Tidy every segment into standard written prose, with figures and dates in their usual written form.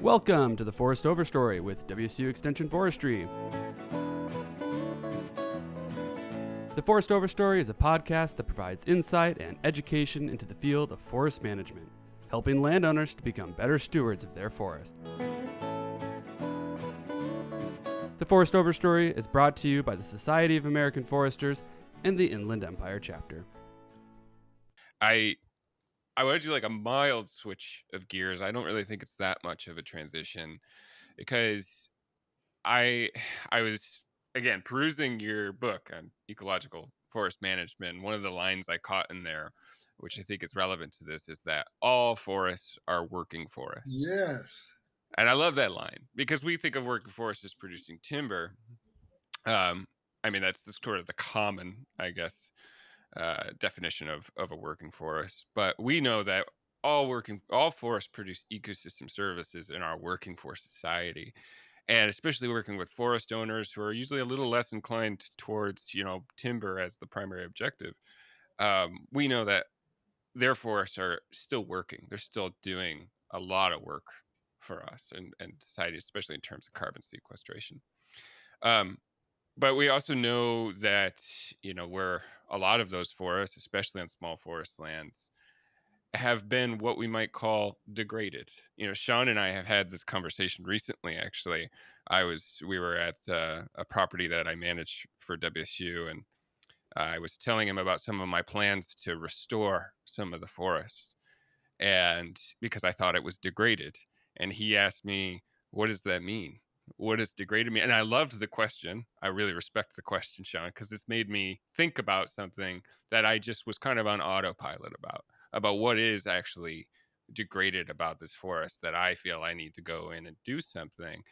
Welcome to the Forest Overstory with WSU Extension Forestry. The Forest Overstory is a podcast that provides insight and education into the field of forest management, helping landowners to become better stewards of their forest. The Forest Overstory is brought to you by the Society of American Foresters and the Inland Empire Chapter. I want to do like a mild switch of gears. I don't really think it's that much of a transition because I was, again, perusing your book on ecological forest management. One of the lines I caught in there, which I think is relevant to this, is that all forests are working forests. Yes. And I love that line because we think of working forests as producing timber. I mean, that's sort of the common, I guess, definition of a working forest, but we know that all forests produce ecosystem services and are working for society, and especially working with forest owners who are usually a little less inclined towards timber as the primary objective. We know that their forests are still working; they're still doing a lot of work for us and society, especially in terms of carbon sequestration. But we also know that, where a lot of those forests, especially on small forest lands, have been what we might call degraded. Sean and I have had this conversation recently, actually. We were at a property that I manage for WSU, and I was telling him about some of my plans to restore some of the forest, and because I thought it was degraded. And he asked me, what does that mean? What does degraded mean? And I loved the question. I really respect the question, Sean, because it's made me think about something that I just was kind of on autopilot about what is actually degraded about this forest that I feel I need to go in and do something.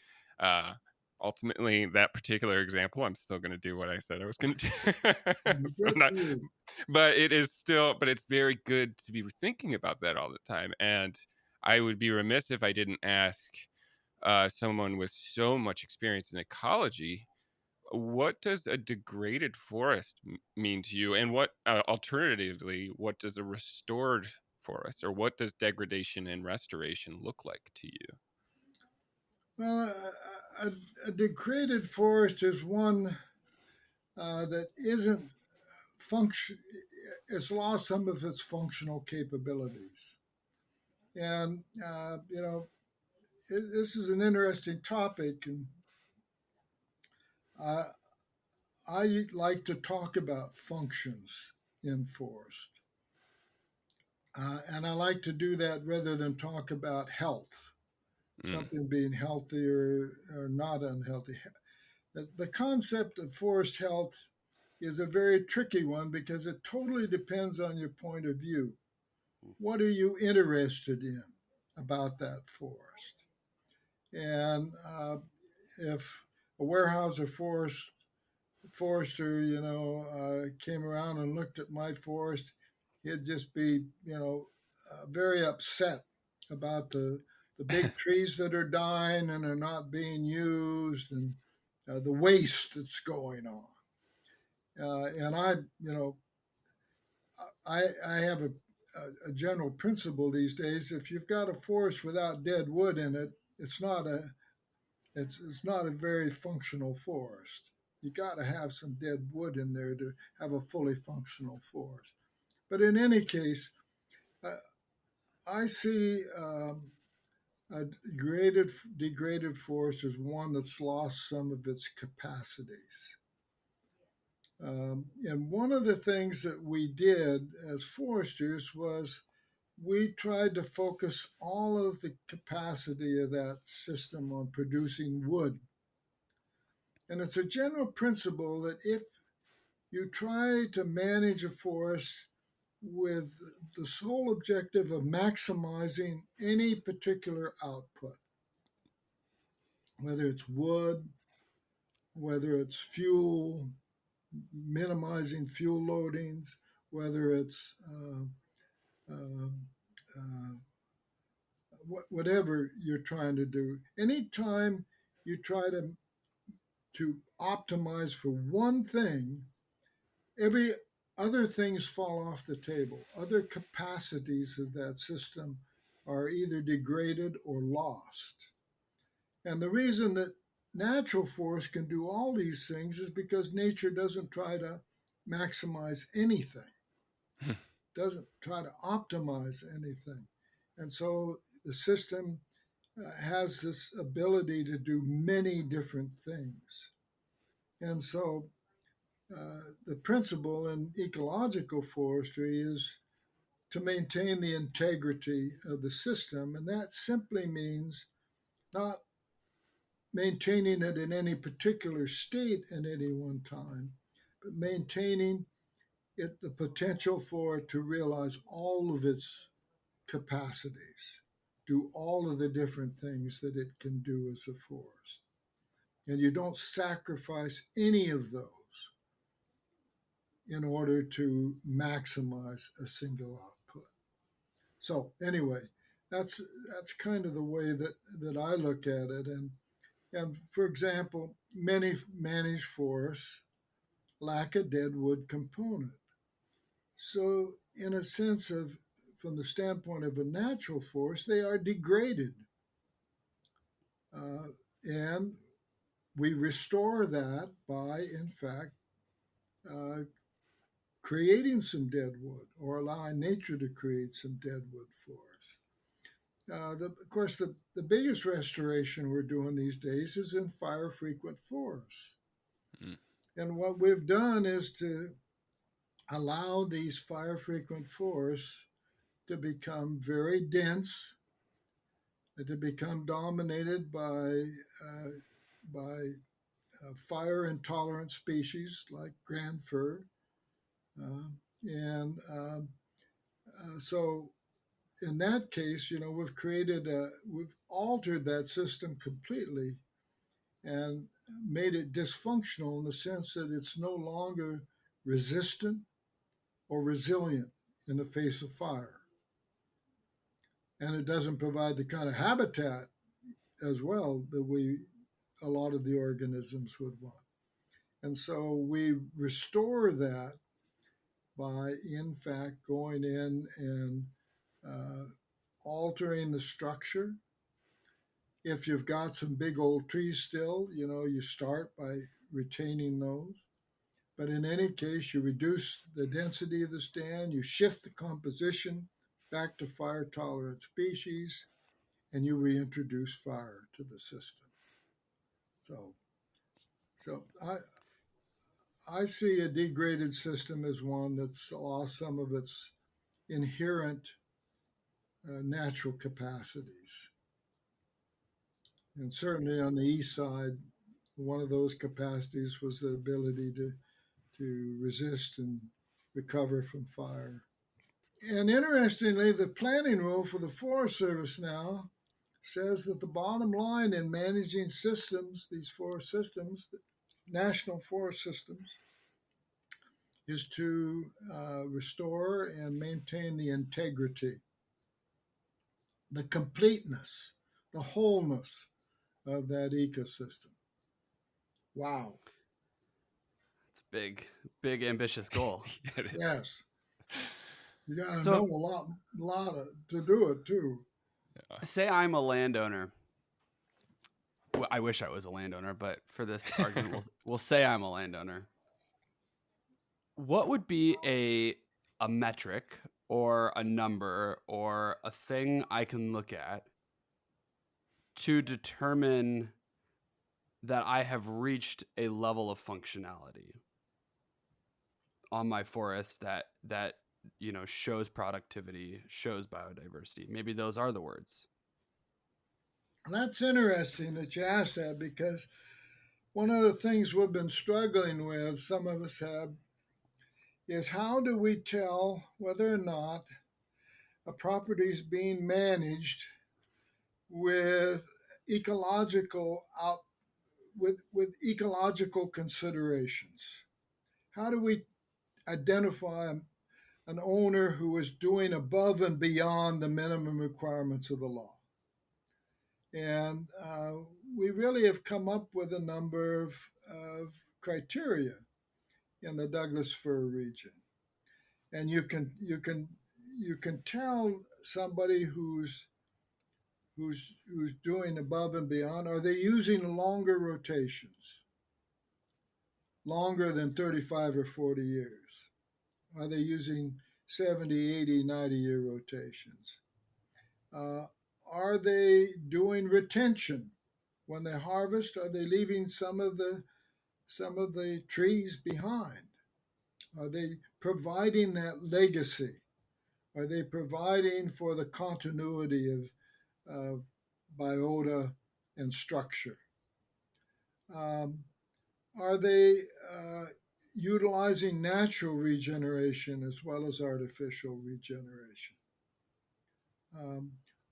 Ultimately, that particular example, I'm still going to do what I said I was going to do. But it's very good to be thinking about that all the time. And I would be remiss if I didn't ask someone with so much experience in ecology, what does a degraded forest mean to you? And what, alternatively, what does a restored forest, or what does degradation and restoration look like to you? Well, a degraded forest is one that isn't it's lost some of its functional capabilities. And, this is an interesting topic, and I like to talk about functions in forest. And I like to do that rather than talk about health, something being healthy or not unhealthy. The concept of forest health is a very tricky one because it totally depends on your point of view. What are you interested in about that forest? And if a Weyerhaeuser forester, came around and looked at my forest, he'd just be, very upset about the big trees that are dying and are not being used, and the waste that's going on. And I have a general principle these days: if you've got a forest without dead wood in it, it's not a very functional forest. You got to have some dead wood in there to have a fully functional forest. But in any case, I see a degraded forest as one that's lost some of its capacities. And one of the things that we did as foresters was we tried to focus all of the capacity of that system on producing wood. And it's a general principle that if you try to manage a forest with the sole objective of maximizing any particular output, whether it's wood, whether it's fuel, minimizing fuel loadings, whether it's whatever you're trying to do. Anytime you try to optimize for one thing, every other things fall off the table. Other capacities of that system are either degraded or lost. And the reason that natural forests can do all these things is because nature doesn't try to maximize anything, doesn't try to optimize anything. And so the system has this ability to do many different things. And so the principle in ecological forestry is to maintain the integrity of the system. And that simply means not maintaining it in any particular state at any one time, but maintaining it the potential for it to realize all of its capacities, do all of the different things that it can do as a forest. And you don't sacrifice any of those in order to maximize a single output. So anyway, that's kind of the way that I look at it. And for example, many managed forests lack a deadwood component. So in a sense of, from the standpoint of a natural forest, they are degraded. And we restore that by, in fact, uh, creating some deadwood or allowing nature to create some deadwood for us. Of course, the biggest restoration we're doing these days is in fire frequent forests. Mm. And what we've done is to allow these fire frequent forests to become very dense, to become dominated by fire intolerant species like grand fir. And so in that case, we've altered that system completely and made it dysfunctional in the sense that it's no longer resistant or resilient in the face of fire. And it doesn't provide the kind of habitat as well that a lot of the organisms would want. And so we restore that by, in fact, going in and altering the structure. If you've got some big old trees still, you start by retaining those. But in any case, you reduce the density of the stand, you shift the composition back to fire tolerant species, and you reintroduce fire to the system. So I see a degraded system as one that's lost some of its inherent natural capacities. And certainly on the east side, one of those capacities was the ability to resist and recover from fire. And interestingly, the planning rule for the Forest Service now says that the bottom line in managing systems, these forest systems, national forest systems, is to restore and maintain the integrity, the completeness, the wholeness of that ecosystem. Wow. It's a big, ambitious goal. Yes. You got to know a lot to do it, too. Yeah. Say I'm a landowner. Well, I wish I was a landowner, but for this argument, we'll say I'm a landowner. What would be a metric or a number or a thing I can look at to determine that I have reached a level of functionality on my forest that shows productivity, shows biodiversity? Maybe those are the words. That's interesting that you asked that, because one of the things we've been struggling with, some of us have, is how do we tell whether or not a property is being managed with ecological considerations? How do we identify an owner who is doing above and beyond the minimum requirements of the law? And we really have come up with a number of criteria in the Douglas-fir region, and you can tell somebody who's who's doing above and beyond? Are they using longer rotations, longer than 35 or 40 years? Are they using 70, 80, 90-year rotations? Are they doing retention? When they harvest, are they leaving some of the trees behind? Are they providing that legacy? Are they providing for the continuity of biota and structure? Are they utilizing natural regeneration as well as artificial regeneration?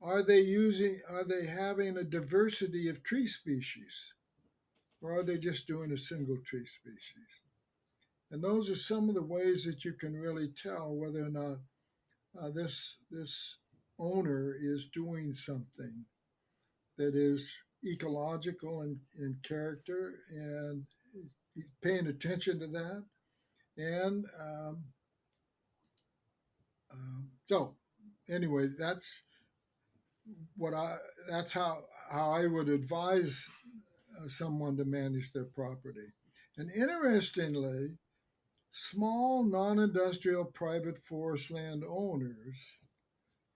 Are they having a diversity of tree species, or are they just doing a single tree species? And those are some of the ways that you can really tell whether or not this owner is doing something that is ecological in character, and he's paying attention to that. And so, anyway, that's how I would advise someone to manage their property. And interestingly, small non-industrial private forest land owners,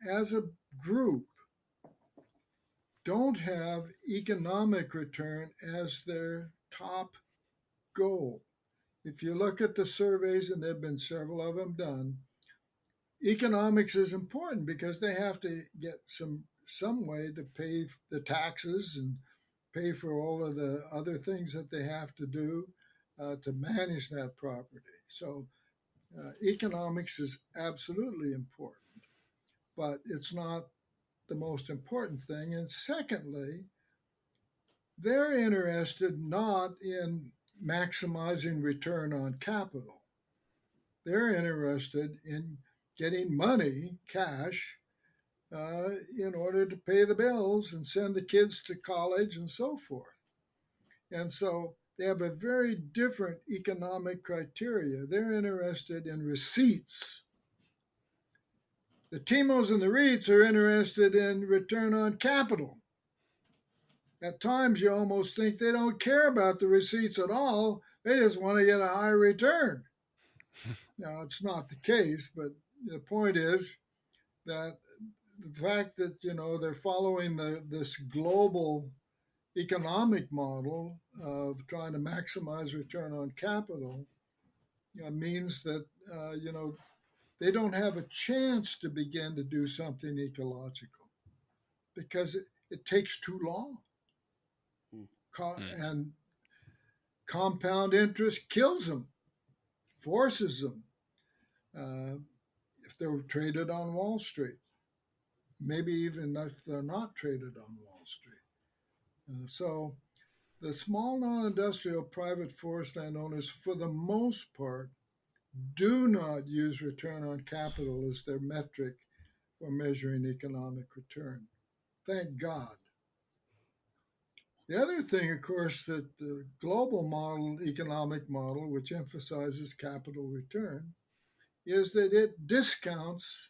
as a group, don't have economic return as their top goal. If you look at the surveys, and there have been several of them done, economics is important because they have to get some way to pay the taxes and pay for all of the other things that they have to do to manage that property. So economics is absolutely important, but it's not the most important thing. And secondly, they're interested not in maximizing return on capital. They're interested in getting money, cash, in order to pay the bills and send the kids to college and so forth. And so they have a very different economic criteria. They're interested in receipts. The TIMOs and the REITs are interested in return on capital. At times, you almost think they don't care about the receipts at all. They just want to get a high return. Now, it's not the case, but the point is that the fact that they're following this global economic model of trying to maximize return on capital means that they don't have a chance to begin to do something ecological because it takes too long. And compound interest kills them, forces them. If they're traded on Wall Street, maybe even if they're not traded on Wall Street. So the small non-industrial private forest landowners, for the most part, do not use return on capital as their metric for measuring economic return. Thank God. The other thing, of course, that the global model, economic model, which emphasizes capital return, is that it discounts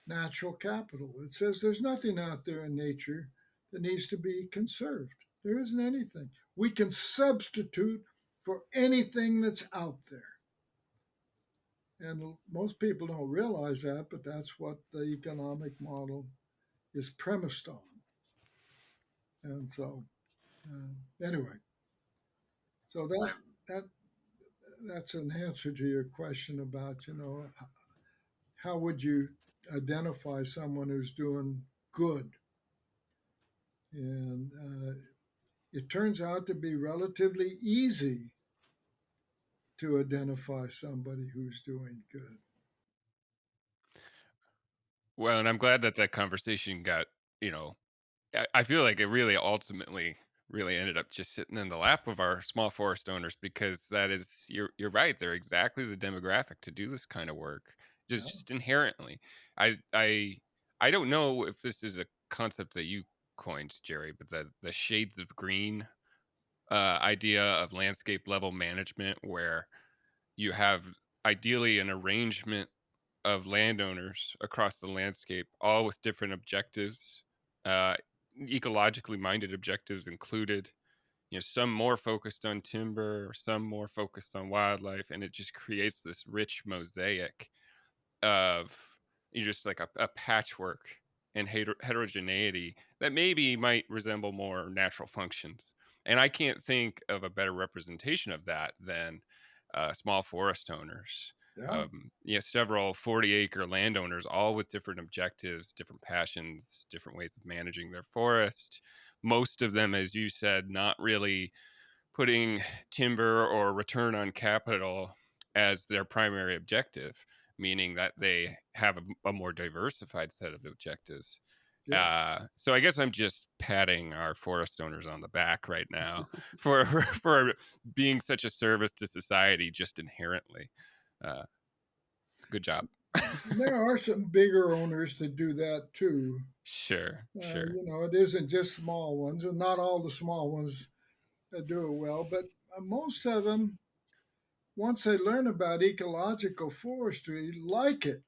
natural capital. It says there's nothing out there in nature that needs to be conserved. There isn't anything. We can substitute for anything that's out there. And most people don't realize that, but that's what the economic model is premised on. And so, anyway, so that's an answer to your question about, how would you identify someone who's doing good? And it turns out to be relatively easy to identify somebody who's doing good. Well, and I'm glad that conversation got, I feel like it really ultimately really ended up just sitting in the lap of our small forest owners, because that is, you're right. They're exactly the demographic to do this kind of work, just inherently. I don't know if this is a concept that you coined, Jerry, but the shades of green idea of landscape level management, where you have ideally an arrangement of landowners across the landscape, all with different objectives, ecologically minded objectives included, some more focused on timber, some more focused on wildlife, and it just creates this rich mosaic of just like a patchwork and heterogeneity that maybe might resemble more natural functions. And I can't think of a better representation of that than small forest owners. Yeah. Several 40-acre landowners, all with different objectives, different passions, different ways of managing their forest. Most of them, as you said, not really putting timber or return on capital as their primary objective, meaning that they have a more diversified set of objectives. Yeah. So I guess I'm just patting our forest owners on the back right now for being such a service to society just inherently. Good job. There are some bigger owners that do that too. Sure. It isn't just small ones, and not all the small ones do it well, but most of them, once they learn about ecological forestry, like it.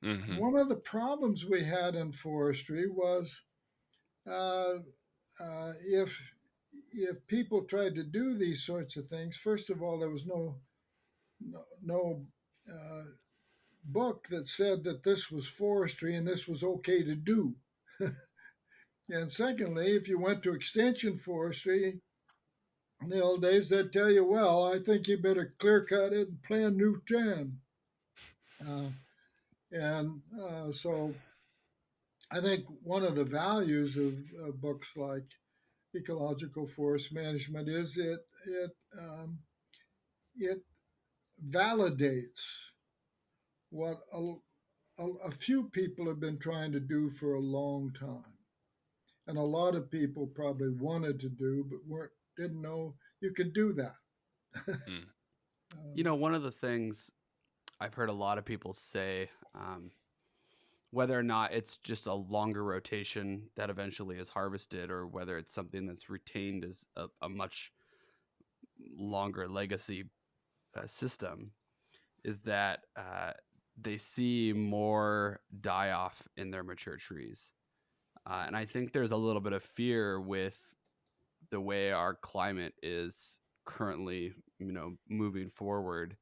Mm-hmm. One of the problems we had in forestry was uh, if people tried to do these sorts of things, first of all, there was no book that said that this was forestry and this was okay to do. And secondly, if you went to extension forestry in the old days, they'd tell you, well, I think you better clear cut it and plant new trend. So I think one of the values of books like Ecological Forest Management is it validates what a few people have been trying to do for a long time, and a lot of people probably wanted to do but didn't know you could do that. One of the things I've heard a lot of people say, whether or not it's just a longer rotation that eventually is harvested, or whether it's something that's retained as a much longer legacy system, is that they see more die off in their mature trees. And I think there's a little bit of fear with the way our climate is currently, moving forward,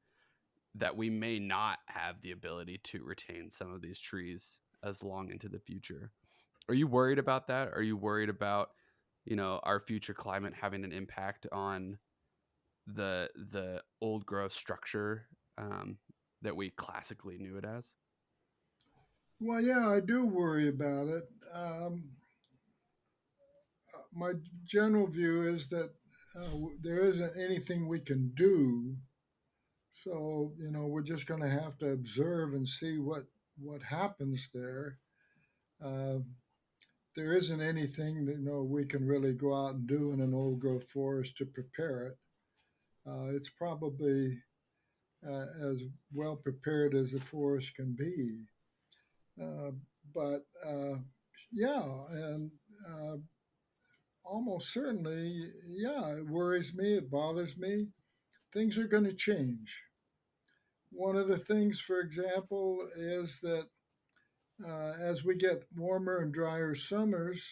that we may not have the ability to retain some of these trees as long into the future. Are you worried about that? Are you worried about, our future climate having an impact on the old growth structure that we classically knew it as? Well, yeah, I do worry about it. My general view is that there isn't anything we can do. So, we're just going to have to observe and see what happens there. Uh, there isn't anything that we can really go out and do in an old growth forest to prepare it. It's probably as well prepared as a forest can be. But yeah, and almost certainly, yeah, it worries me, it bothers me. Things are going to change. One of the things, for example, is that as we get warmer and drier summers,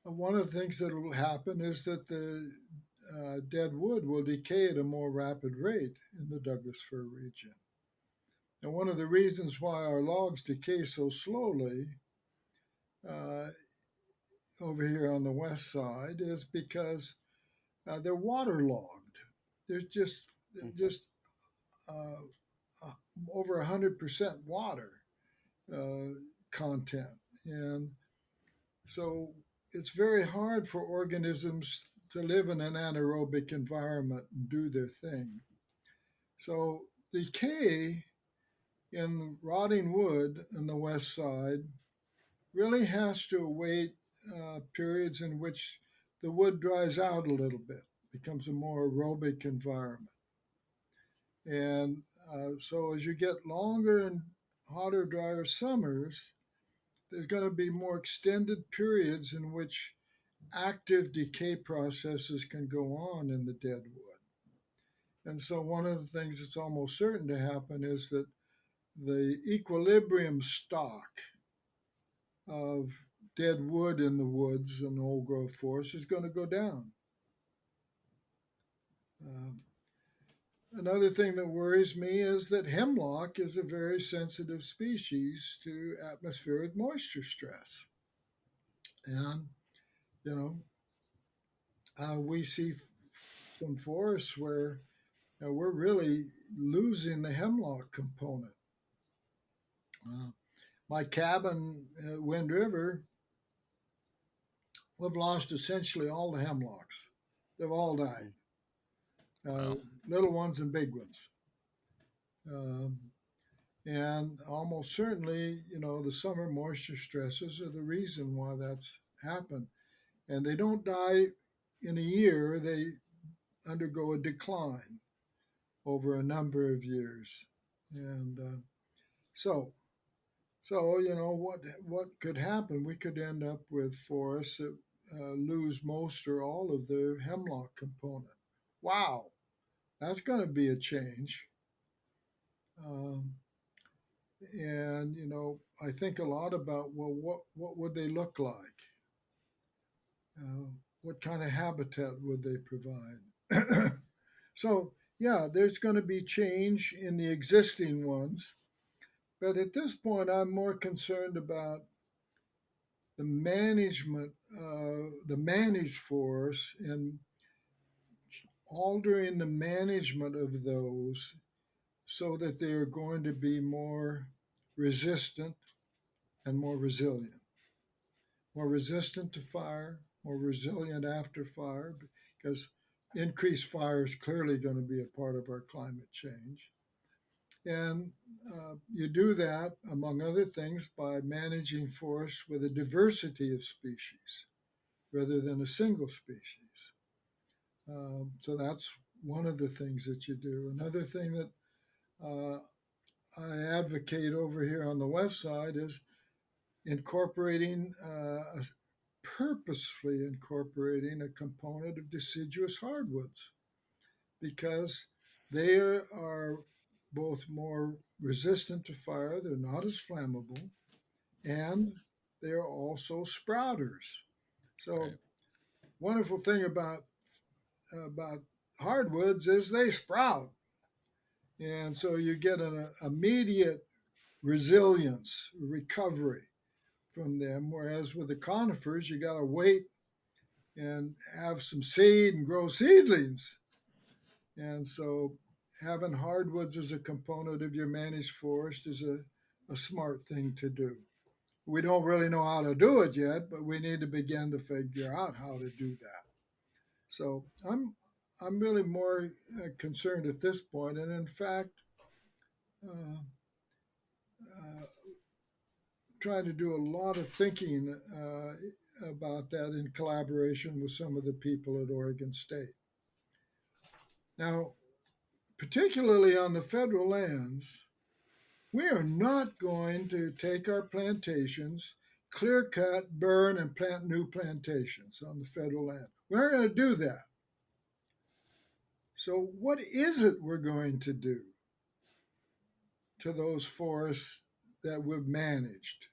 one of the things that will happen is that the dead wood will decay at a more rapid rate in the Douglas-fir region. And one of the reasons why our logs decay so slowly over here on the west side is because they're waterlogged. There's just over 100% water content, and so it's very hard for organisms to live in an anaerobic environment and do their thing. So decay in rotting wood on the west side really has to await periods in which the wood dries out a little bit, becomes a more aerobic environment. And so as you get longer and hotter, drier summers, there's going to be more extended periods in which active decay processes can go on in the dead wood. And so one of the things that's almost certain to happen is that the equilibrium stock of dead wood in the woods and old growth forest is going to go down. Another thing that worries me is that hemlock is a very sensitive species to atmospheric moisture stress. And, you we see some forests where we're really losing the hemlock component. My cabin at Wind River, we've lost essentially all the hemlocks. They've all died, Wow. little ones and big ones. And almost certainly, the summer moisture stresses are the reason why that's happened. And they don't die in a year, they undergo a decline over a number of years. And so what could happen? We could end up with forests that lose most or all of their hemlock component. Wow, that's going to be a change. And I think a lot about, well, what would they look like? What kind of habitat would they provide? So yeah, there's going to be change in the existing ones, but at this point, I'm more concerned about the management, the managed forests, and altering the management of those so that they are going to be more resistant and more resilient. More resistant to fire, more resilient after fire, because increased fire is clearly going to be a part of our climate change. And you do that, among other things, by managing forests with a diversity of species rather than a single species. So that's one of the things that you do. Another thing that I advocate over here on the west side is purposefully incorporating a component of deciduous hardwoods, because they are both more resistant to fire, they're not as flammable, and they are also sprouters. So, Right. wonderful thing about hardwoods is they sprout, and so you get an immediate resilience, recovery from them. Whereas with the conifers, you got to wait and have some seed and grow seedlings. And so having hardwoods as a component of your managed forest is a smart thing to do. We don't really know how to do it yet, but we need to begin to figure out how to do that. So I'm really more concerned at this point, and in fact, uh, uh, trying to do a lot of thinking about that in collaboration with some of the people at Oregon State. Now, particularly on the federal lands, we are not going to take our plantations, clear cut, burn, and plant new plantations on the federal land. We aren't going to do that. So, what is it we're going to do to those forests that we've managed,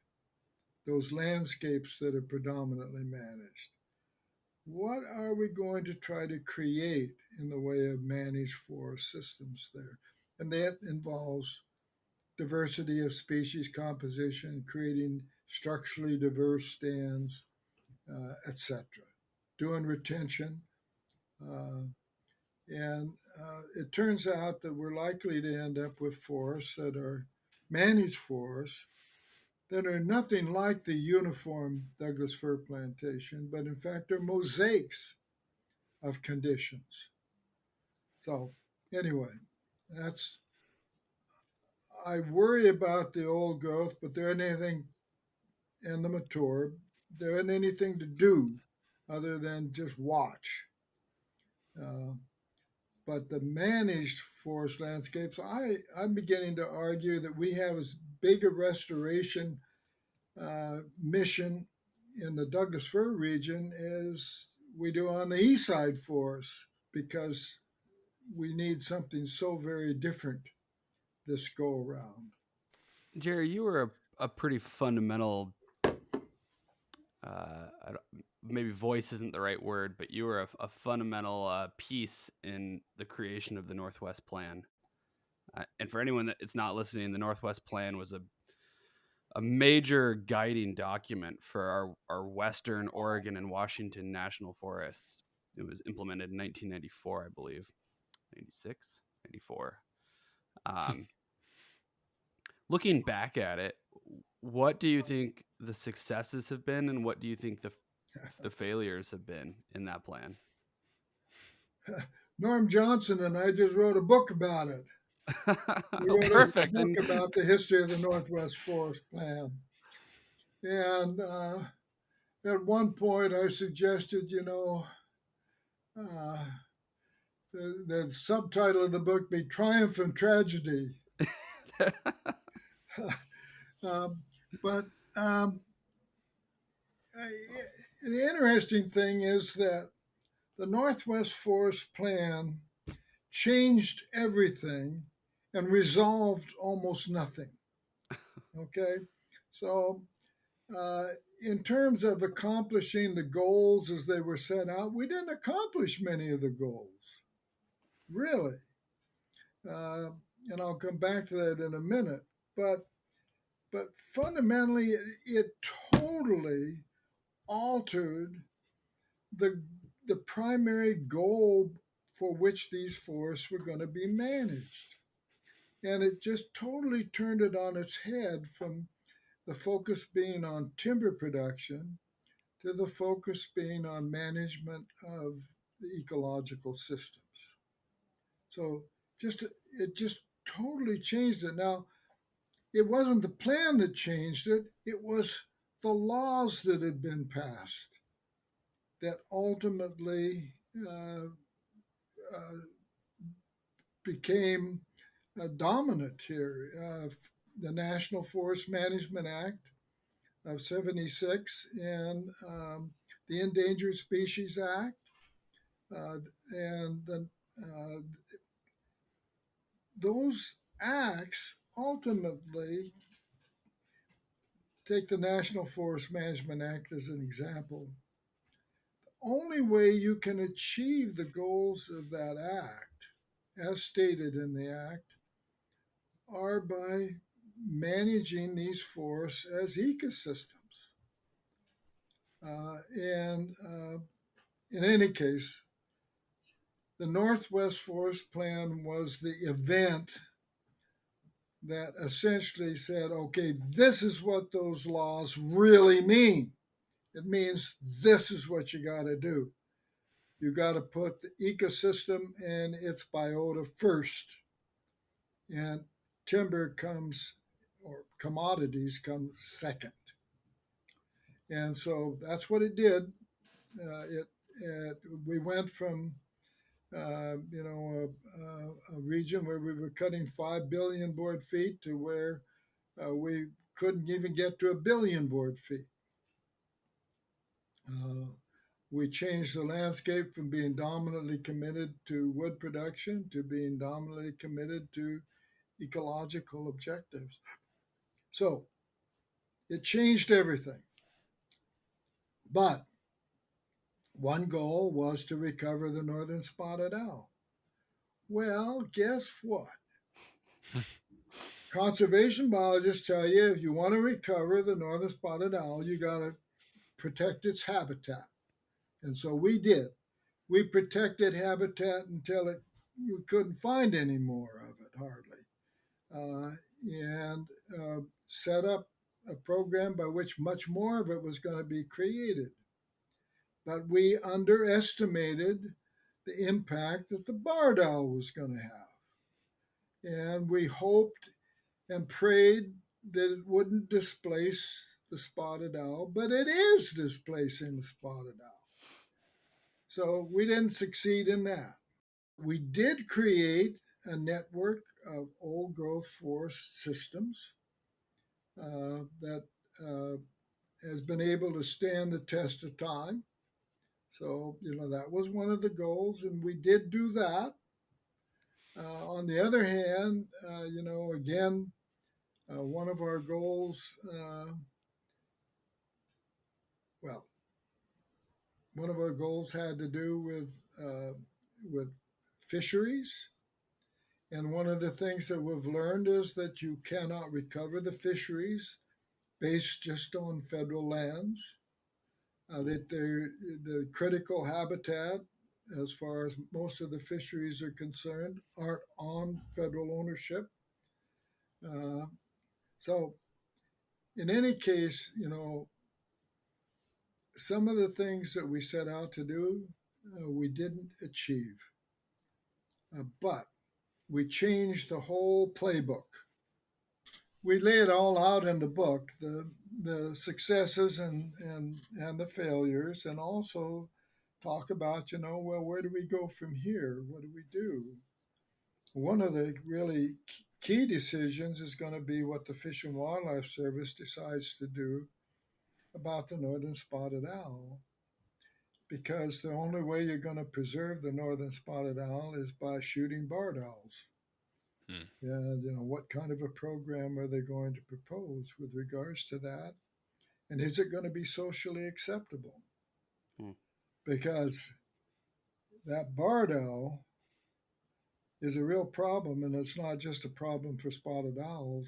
those landscapes that are predominantly managed? What are we going to try to create in the way of managed forest systems there? And that involves diversity of species composition, creating structurally diverse stands, etc. Doing retention. And it turns out that we're likely to end up with forests that are managed forests that are nothing like the uniform Douglas-fir plantation, but in fact are mosaics of conditions. So anyway, I worry about the old growth, but there isn't anything, and the mature, there isn't anything to do other than just watch. But the managed forest landscapes, I'm beginning to argue that we have as big a restoration mission in the Douglas-fir region as we do on the east side forests, because we need something so very different this go around. Jerry, you were a pretty fundamental maybe voice isn't the right word, but you were a fundamental piece in the creation of the Northwest Plan. And for anyone that is not listening, the Northwest Plan was a major guiding document for our Western Oregon and Washington national forests. It was implemented in 1994, I believe. 96, 94. Looking back at it, what do you think the successes have been, and what do you think the failures have been in that plan? Norm Johnson and I just wrote a book about it. We wrote Perfect. a book about the history of the Northwest Forest Plan. And at one point I suggested, the subtitle of the book be Triumph and Tragedy. But the interesting thing is that the Northwest Forest Plan changed everything and resolved almost nothing. Okay? So, in terms of accomplishing the goals as they were set out, we didn't accomplish many of the goals, really. And I'll come back to that in a minute. But fundamentally, it totally altered the primary goal for which these forests were going to be managed. And it just totally turned it on its head from the focus being on timber production to the focus being on management of the ecological systems. So it just totally changed it. Now, it wasn't the plan that changed it, it was the laws that had been passed that ultimately became dominant here. The National Forest Management Act of 76 and the Endangered Species Act. Those acts ultimately, take the National Forest Management Act as an example. The only way you can achieve the goals of that act, as stated in the act, are by managing these forests as ecosystems. And in any case, the Northwest Forest Plan was the event that essentially said, okay, this is what those laws really mean. It means this is what you got to do. You got to put the ecosystem and its biota first. And timber comes, or commodities come second. And so that's what it did. We went from a region where we were cutting 5 billion board feet to where we couldn't even get to 1 billion board feet. We changed the landscape from being dominantly committed to wood production to being dominantly committed to ecological objectives. So it changed everything. But one goal was to recover the northern spotted owl. Well, guess what? Conservation biologists tell you if you want to recover the northern spotted owl, you got to protect its habitat. And so we did. We protected habitat until you couldn't find any more of it, hardly. And set up a program by which much more of it was going to be created. But we underestimated the impact that the barred owl was going to have. And we hoped and prayed that it wouldn't displace the spotted owl, but it is displacing the spotted owl. So we didn't succeed in that. We did create a network of old growth forest systems that has been able to stand the test of time. So, that was one of the goals, and we did do that. On the other hand, again, one of our goals well, one of our goals had to do with fisheries. And one of the things that we've learned is that you cannot recover the fisheries based just on federal lands. That the critical habitat, as far as most of the fisheries are concerned, aren't on federal ownership. Uh, so, in any case, some of the things that we set out to do, we didn't achieve. But we changed the whole playbook. We lay it all out in the book, the successes and the failures, and also talk about, well, where do we go from here? What do we do? One of the really key decisions is going to be what the Fish and Wildlife Service decides to do about the northern spotted owl, because the only way you're going to preserve the northern spotted owl is by shooting barred owls. And what kind of a program are they going to propose with regards to that, and is it going to be socially acceptable? Because that barred owl is a real problem, and it's not just a problem for spotted owls.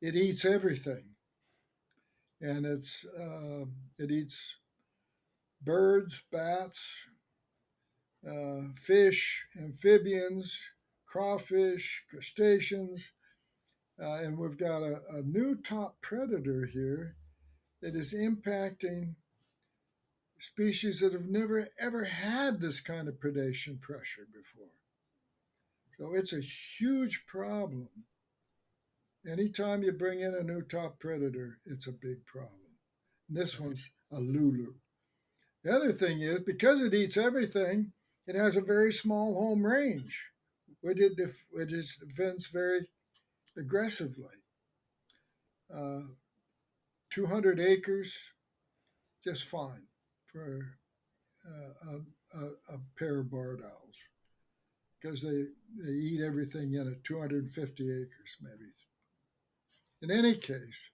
It eats everything, and it eats birds, bats, fish, amphibians, crawfish, crustaceans, and we've got a new top predator here that is impacting species that have never ever had this kind of predation pressure before. So it's a huge problem. Anytime you bring in a new top predator, it's a big problem. And this one's a Lulu. The other thing is, because it eats everything, it has a very small home range, which it defends very aggressively. 200 acres, just fine for a pair of barred owls, because they eat everything in it, 250 acres maybe. In any case,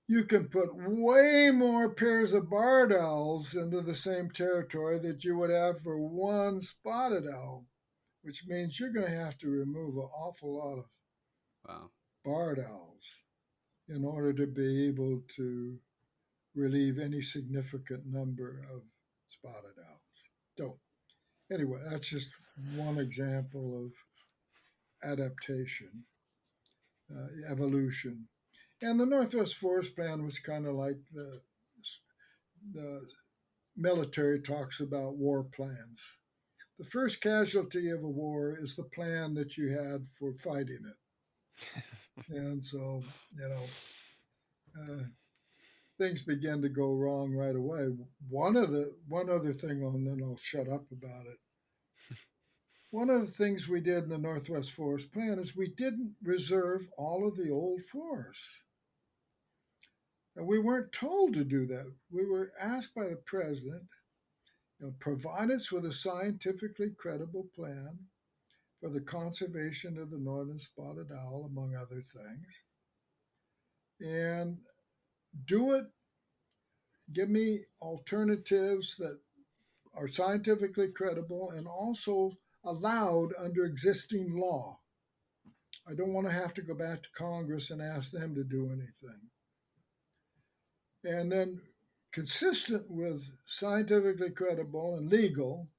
you can put way more pairs of barred owls into the same territory that you would have for one spotted owl, which means you're going to have to remove an awful lot of barred owls in order to be able to relieve any significant number of spotted owls. So, anyway, that's just one example of adaptation, evolution. And the Northwest Forest Plan was kind of like the military talks about war plans. The first casualty of a war is the plan that you had for fighting it. And so, things begin to go wrong right away. One other thing, and then I'll shut up about it. One of the things we did in the Northwest Forest Plan is we didn't reserve all of the old forests. And we weren't told to do that. We were asked by the president, provide us with a scientifically credible plan for the conservation of the northern spotted owl, among other things. And do it, give me alternatives that are scientifically credible and also allowed under existing law. I don't want to have to go back to Congress and ask them to do anything. And then, consistent with scientifically credible and legal,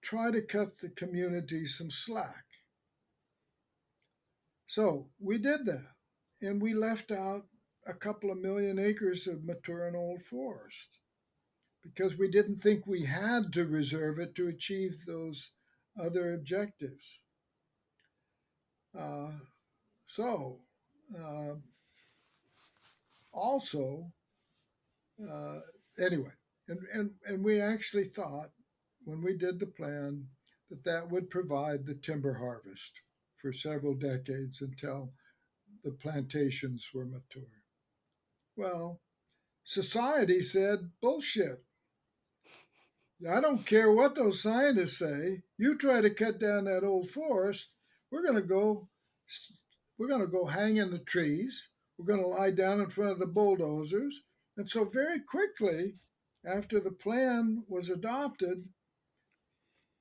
try to cut the community some slack. So we did that, and we left out a couple of million acres of mature and old forest because we didn't think we had to reserve it to achieve those other objectives. Anyway, and we actually thought when we did the plan that would provide the timber harvest for several decades until the plantations were mature. Well, society said, bullshit. I don't care what those scientists say. You try to cut down that old forest, we're going to go hang in the trees. We're going to lie down in front of the bulldozers, And so very quickly, after the plan was adopted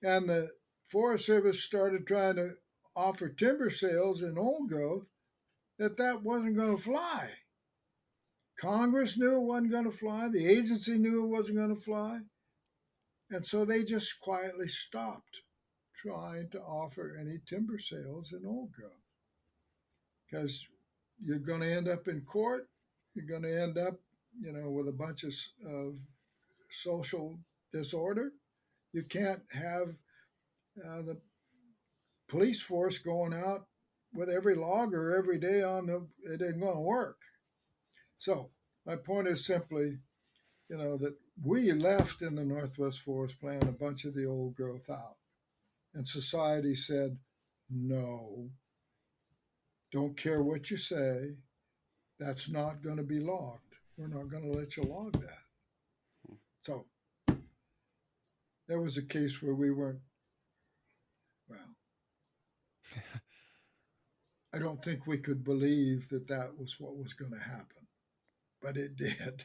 and the Forest Service started trying to offer timber sales in old growth, that wasn't going to fly. Congress knew it wasn't going to fly. The agency knew it wasn't going to fly. And so they just quietly stopped trying to offer any timber sales in old growth. Because you're going to end up in court. You're going to end up, with a bunch of social disorder. You can't have the police force going out with every logger every day it ain't going to work. So my point is simply, that we left in the Northwest Forest Plan a bunch of the old growth out. And society said, no, don't care what you say. That's not going to be logged. We're not going to let you log that. So there was a case where we weren't, I don't think we could believe that was what was going to happen, but it did.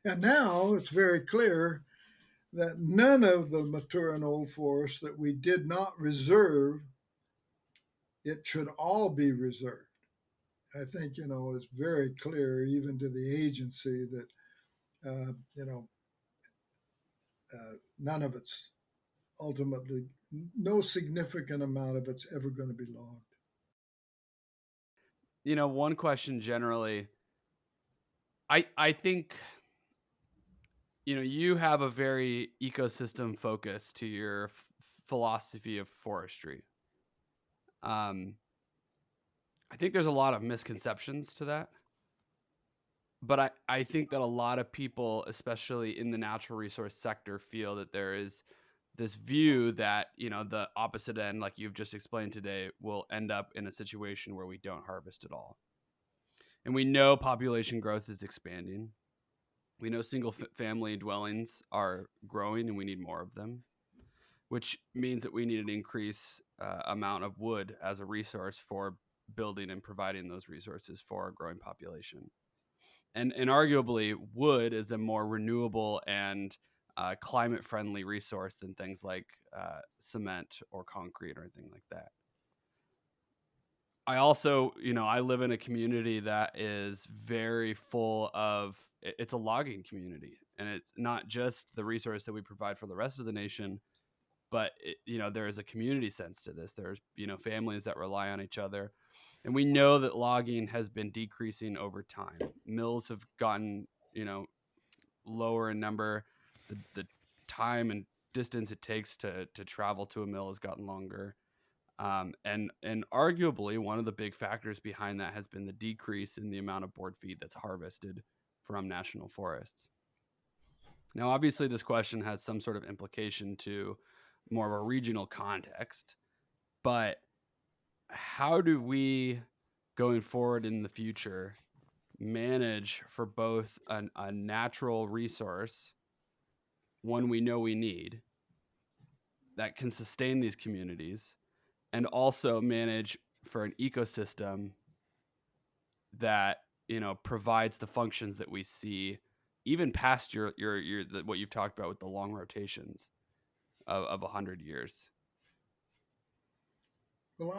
And now it's very clear that none of the mature and old forests that we did not reserve, it should all be reserved. I think, it's very clear even to the agency that, none of it's ultimately, no significant amount of it's ever going to be logged. One question generally, I think, you have a very ecosystem focus to your philosophy of forestry. I think there's a lot of misconceptions to that. But I think that a lot of people, especially in the natural resource sector, feel that there is this view that, the opposite end, like you've just explained today, will end up in a situation where we don't harvest at all. And we know population growth is expanding. We know single family dwellings are growing and we need more of them, which means that we need an increased amount of wood as a resource for building and providing those resources for our growing population. And arguably, wood is a more renewable and climate-friendly resource than things like cement or concrete or anything like that. I also, I live in a community that is very full of, it's a logging community. And it's not just the resource that we provide for the rest of the nation, but, there is a community sense to this. There's, families that rely on each other. And we know that logging has been decreasing over time. Mills have gotten, lower in number. The time and distance it takes to travel to a mill has gotten longer. And arguably one of the big factors behind that has been the decrease in the amount of board feet that's harvested from national forests. Now, obviously, this question has some sort of implication to more of a regional context, but how do we, going forward in the future, manage for both a natural resource, one we know we need, that can sustain these communities, and also manage for an ecosystem that, provides the functions that we see, even past your what you've talked about with the long rotations of 100 years? Well,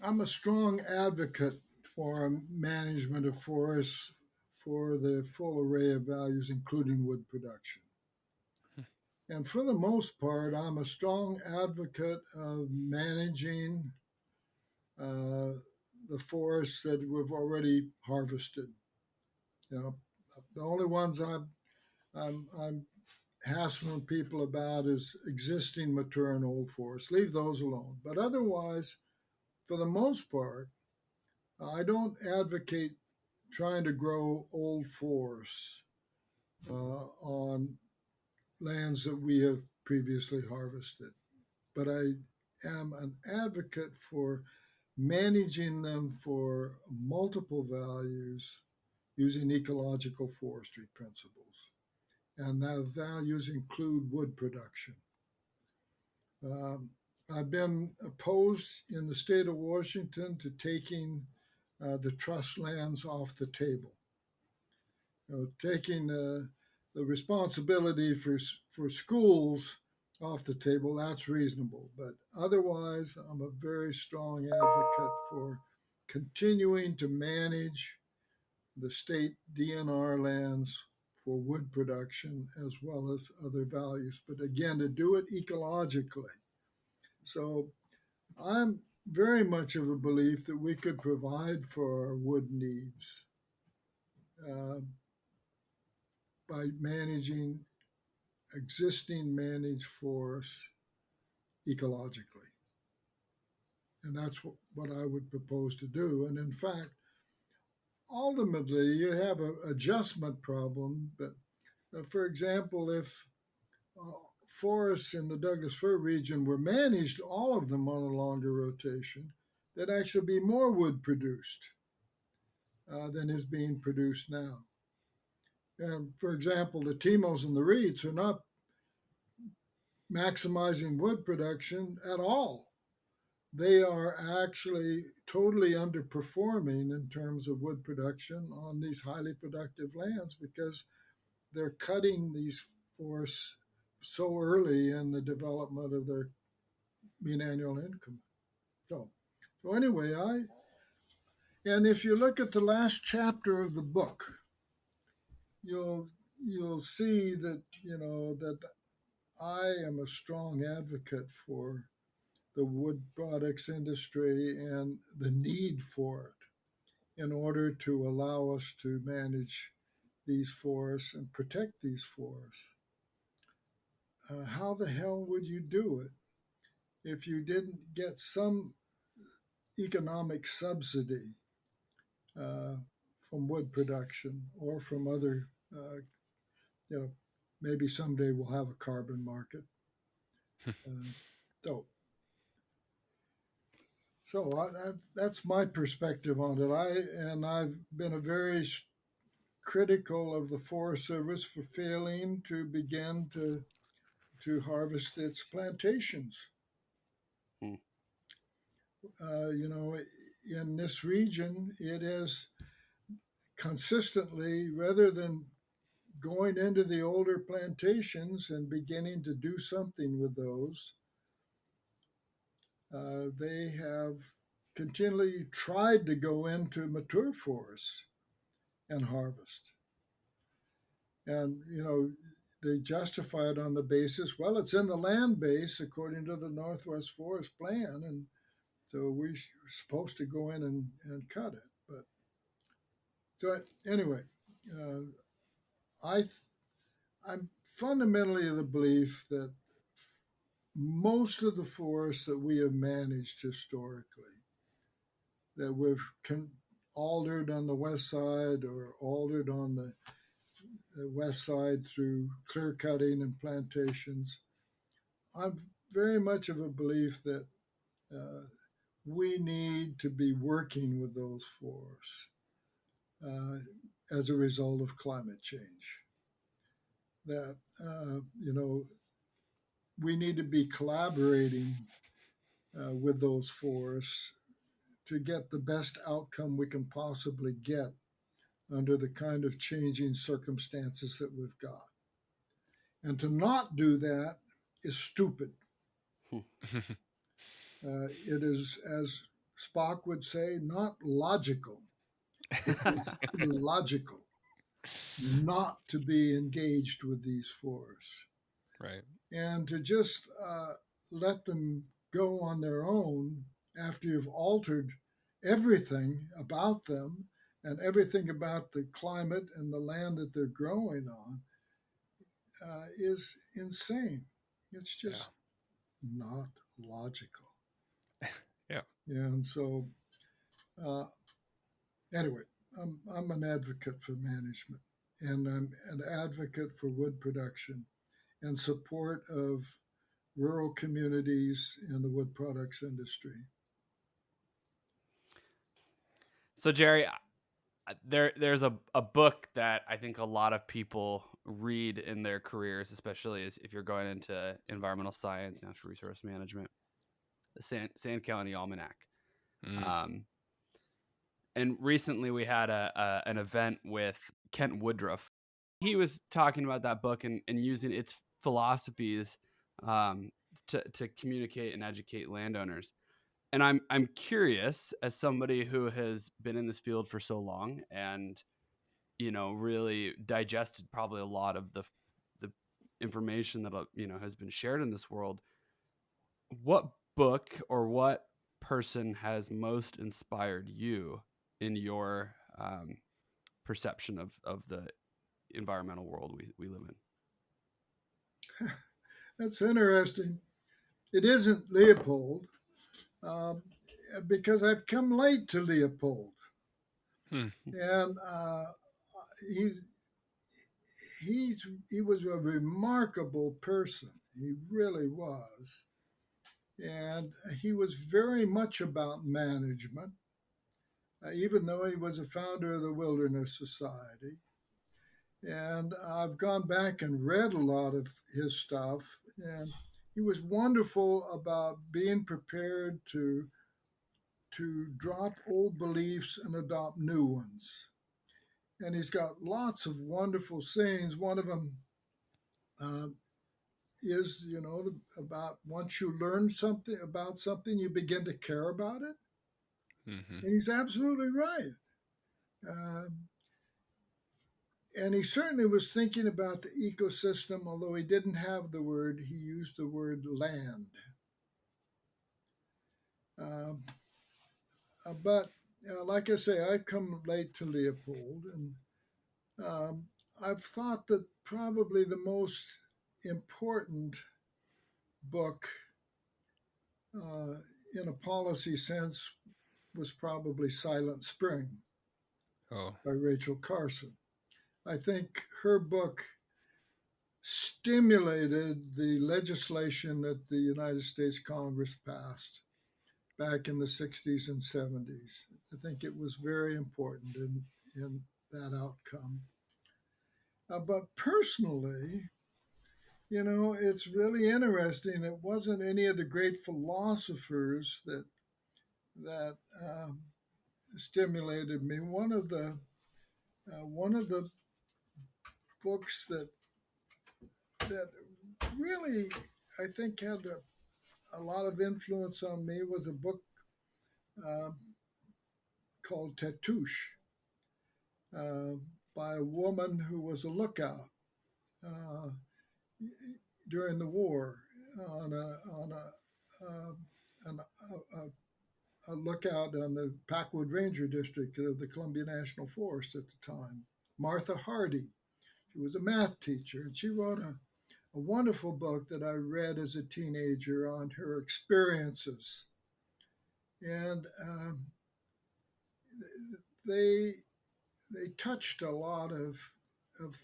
I'm a strong advocate for management of forests for the full array of values, including wood production. And for the most part, I'm a strong advocate of managing the forests that we've already harvested. The only ones I'm hassling people about is existing mature and old forests. Leave those alone. But otherwise, for the most part, I don't advocate trying to grow old forests on lands that we have previously harvested. But I am an advocate for managing them for multiple values using ecological forestry principles. And those values include wood production. I've been opposed in the state of Washington to taking the trust lands off the table. taking the responsibility for schools off the table, that's reasonable. But otherwise, I'm a very strong advocate for continuing to manage the state DNR lands for wood production as well as other values. But again, to do it ecologically. So I'm very much of a belief that we could provide for our wood needs by managing existing managed forests ecologically. And that's what I would propose to do. And in fact, ultimately, you have an adjustment problem. But for example, if forests in the Douglas-fir region were managed, all of them on a longer rotation, there'd actually be more wood produced than is being produced now. And for example, the Timos and the reeds are not maximizing wood production at all. They are actually totally underperforming in terms of wood production on these highly productive lands because they're cutting these forests so early in the development of their mean annual income. So anyway, and if you look at the last chapter of the book, you'll see that that I am a strong advocate for the wood products industry and the need for it in order to allow us to manage these forests and protect these forests. How the hell would you do it if you didn't get some economic subsidy from wood production or from other, maybe someday we'll have a carbon market. So that's my perspective on it. I've been a very critical of the Forest Service for failing to begin to harvest its plantations. In this region, it is consistently, rather than going into the older plantations and beginning to do something with those, they have continually tried to go into mature forests and harvest. And, they justify it on the basis, well, it's in the land base according to the Northwest Forest Plan, and so we're supposed to go in and cut it. But so anyway, I'm fundamentally of the belief that most of the forests that we have managed historically, that we've altered on the west side or altered on the west side through clear cutting and plantations, I'm very much of a belief that we need to be working with those forests as a result of climate change. That, we need to be collaborating with those forests to get the best outcome we can possibly get under the kind of changing circumstances that we've got. And to not do that is stupid. It is, as Spock would say, not logical. It is illogical not to be engaged with these forests. Right. And to just let them go on their own after you've altered everything about them and everything about the climate and the land that they're growing on is insane. It's just not logical. Yeah. And so, anyway, I'm an advocate for management, and I'm an advocate for wood production and support of rural communities in the wood products industry. So, Jerry, there's a book that I think a lot of people read in their careers, especially if you're going into environmental science, natural resource management, the Sand County Almanac. And recently we had an event with Kent Woodruff. He was talking about that book and using its philosophies to communicate and educate landowners. And I'm curious, as somebody who has been in this field for so long and really digested probably a lot of the information that has been shared in this world. What book or what person has most inspired you in your perception of the environmental world we live in? That's interesting. It isn't Leopold, because I've come late to Leopold, and he was a remarkable person. He really was, and he was very much about management, even though he was a founder of the Wilderness Society. And I've gone back and read a lot of his stuff, and he was wonderful about being prepared to drop old beliefs and adopt new ones. And he's got lots of wonderful sayings. One of them is, about once you learn something about something, you begin to care about it. And he's absolutely right. And he certainly was thinking about the ecosystem, although he didn't have the word, he used the word land. But like I say, I've come late to Leopold, and I've thought that probably the most important book in a policy sense was probably Silent Spring by Rachel Carson. I think her book stimulated the legislation that the United States Congress passed back in the 60s and 70s. I think it was very important in that outcome. But personally, it's really interesting. It wasn't any of the great philosophers that stimulated me. One of the books that really, I think, had a lot of influence on me was a book called Tatouche by a woman who was a lookout during the war on a lookout on the Packwood Ranger District of the Columbia National Forest at the time. Martha Hardy. She was a math teacher, and she wrote a wonderful book that I read as a teenager on her experiences. And they touched a lot of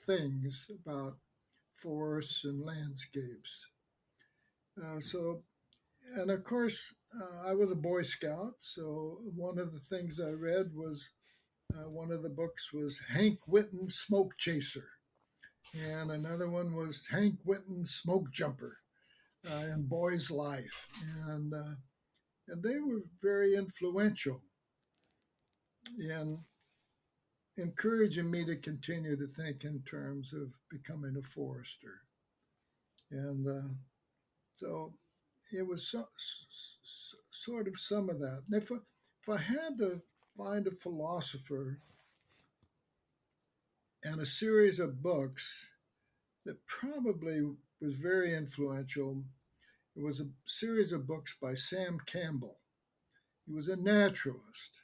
things about forests and landscapes. And of course, I was a Boy Scout, so one of the things I read was one of the books was Hank Witten's Smoke Chaser, and another one was Hank Witten's Smoke Jumper and Boy's Life, and they were very influential in encouraging me to continue to think in terms of becoming a forester. And so it was sort of some of that. And if I had to find a philosopher and a series of books that probably was very influential, it was a series of books by Sam Campbell. He was a naturalist,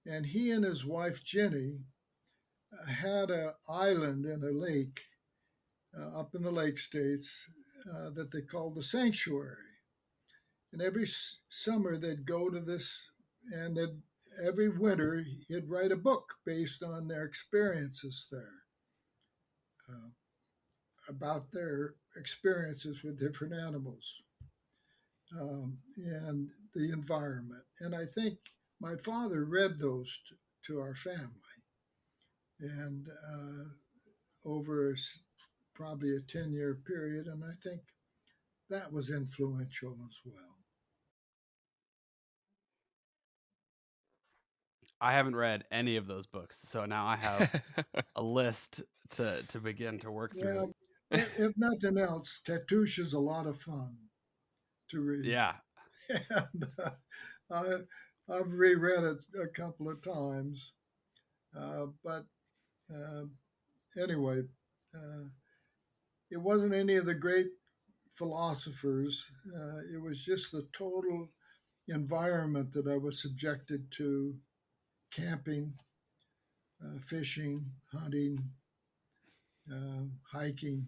and he and his wife Jenny had an island in a lake up in the Lake States that they called the Sanctuary. And every summer they'd go to this, and every winter he'd write a book based on their experiences there, about their experiences with different animals and the environment. And I think my father read those to our family, and over probably a 10-year period, and I think that was influential as well. I haven't read any of those books, so now I have a list to begin to work through. Well, if nothing else, Tatoosh is a lot of fun to read. Yeah. And I've reread it a couple of times. But anyway, it wasn't any of the great philosophers. It was just the total environment that I was subjected to: camping, fishing, hunting, hiking.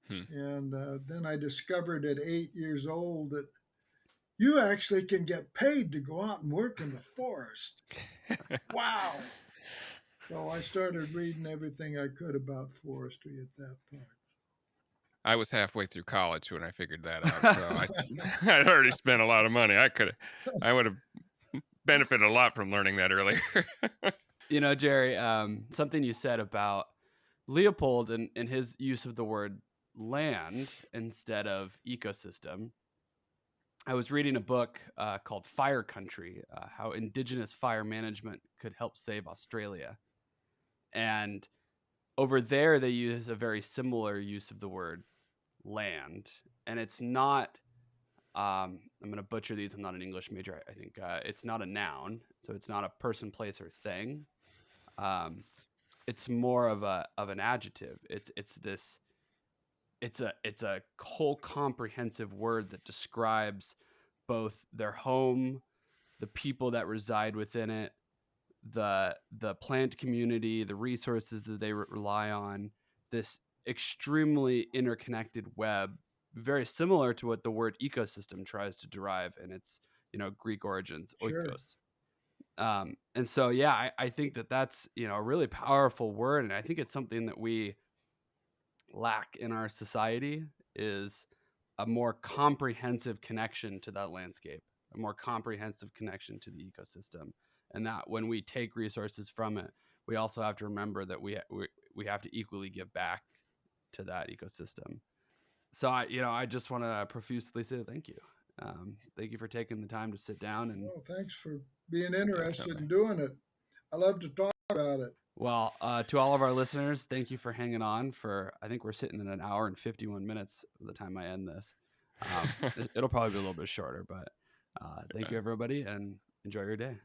And then I discovered at 8 years old that you actually can get paid to go out and work in the forest. Wow. So I started reading everything I could about forestry at that point. I was halfway through college when I figured that out. So I'd already spent a lot of money. I would have benefited a lot from learning that earlier. Jerry, something you said about Leopold and his use of the word land instead of ecosystem. I was reading a book called Fire Country, how indigenous fire management could help save Australia. And over there, they use a very similar use of the word land. And it's not, I'm going to butcher these. I'm not an English major. I think it's not a noun. So it's not a person, place, or thing. It's more of an adjective. It's a whole comprehensive word that describes both their home, the people that reside within it, the plant community, the resources that they rely on, this extremely interconnected web, very similar to what the word ecosystem tries to derive in its Greek origins, oikos. Sure. And so, yeah, I think that's a really powerful word, and I think it's something that we lack in our society, is a more comprehensive connection to that landscape, a more comprehensive connection to the ecosystem, and that when we take resources from it, we also have to remember that we have to equally give back to that ecosystem. So I just want to profusely say thank you. Thank you for taking the time to sit down and. Well, thanks for being interested in doing it. I love to talk about it. Well, to all of our listeners, thank you for hanging on for, I think we're sitting in an hour and 51 minutes by the time I end this. It'll probably be a little bit shorter, but thank you, everybody, and enjoy your day.